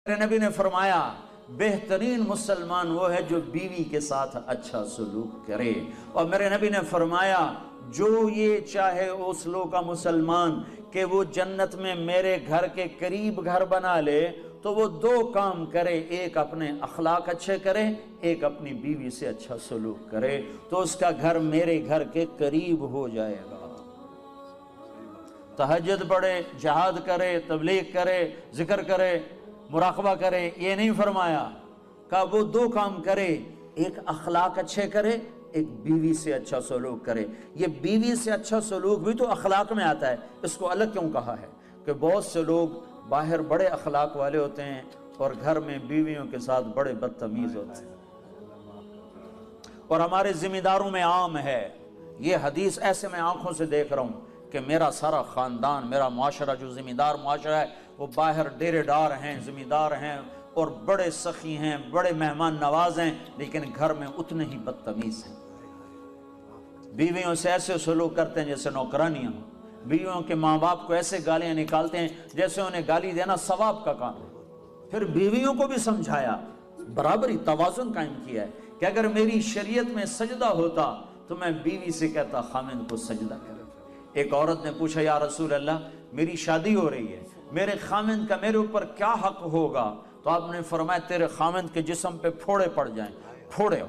میرے نبی نے فرمایا بہترین مسلمان وہ ہے جو بیوی کے ساتھ اچھا سلوک کرے، اور میرے نبی نے فرمایا جو یہ چاہے اس لوگ کا مسلمان کہ وہ جنت میں میرے گھر کے قریب گھر بنا لے تو وہ دو کام کرے، ایک اپنے اخلاق اچھے کرے، ایک اپنی بیوی سے اچھا سلوک کرے تو اس کا گھر میرے گھر کے قریب ہو جائے گا۔ تہجد پڑھے، جہاد کرے، تبلیغ کرے، ذکر کرے، مراقبہ کرے، یہ نہیں فرمایا کہ وہ دو کام کرے، ایک اخلاق اچھے کرے، ایک بیوی سے اچھا سلوک کرے۔ یہ بیوی سے اچھا سلوک بھی تو اخلاق میں آتا ہے، اس کو الگ کیوں کہا ہے؟ کہ بہت سے لوگ باہر بڑے اخلاق والے ہوتے ہیں اور گھر میں بیویوں کے ساتھ بڑے بدتمیز ہوتے ہیں، اور ہمارے ذمہ داروں میں عام ہے یہ حدیث۔ ایسے میں آنکھوں سے دیکھ رہا ہوں کہ میرا سارا خاندان، میرا معاشرہ جو ذمہ دار معاشرہ ہے، وہ باہر ڈیرے ڈار ہیں، ذمہ دار ہیں اور بڑے سخی ہیں، بڑے مہمان نواز ہیں، لیکن گھر میں اتنے ہی بدتمیز ہیں۔ بیویوں سے ایسے سلوک کرتے ہیں جیسے نوکرانیاں، بیویوں کے ماں باپ کو ایسے گالیاں نکالتے ہیں جیسے انہیں گالی دینا ثواب کا کام ہے۔ پھر بیویوں کو بھی سمجھایا، برابری، توازن قائم کیا ہے کہ اگر میری شریعت میں سجدہ ہوتا تو میں بیوی سے کہتا خامند کو سجدہ کرے۔ ایک عورت نے پوچھا یا رسول اللہ میری شادی ہو رہی ہے، میرے خامند کا میرے اوپر کیا حق ہوگا؟ تو آپ نے فرمایا تیرے خامند کے جسم پہ پھوڑے پڑ جائیں، پھوڑے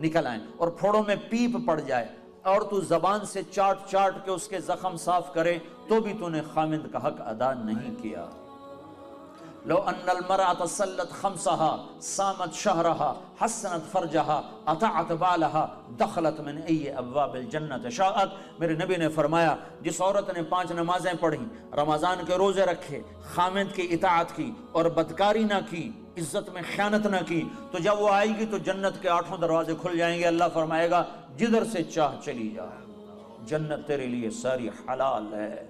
نکل آئیں اور پھوڑوں میں پیپ پڑ جائے اور تو زبان سے چاٹ چاٹ کے اس کے زخم صاف کرے تو بھی تو نے خامند کا حق ادا نہیں کیا۔ لو ان المرأة صلت خمسها صامت شهرها حسنت فرجها اطاعت بالها دخلت من ای ابواب الجنت شاءت۔ میرے نبی نے فرمایا جس عورت نے 5 نمازیں پڑھی، رمضان کے روزے رکھے، خامند کی اطاعت کی اور بدکاری نہ کی، عزت میں خیانت نہ کی، تو جب وہ آئے گی تو جنت کے 8 دروازے کھل جائیں گے۔ اللہ فرمائے گا جدھر سے چاہ چلی جا، جنت تیرے لیے ساری حلال ہے۔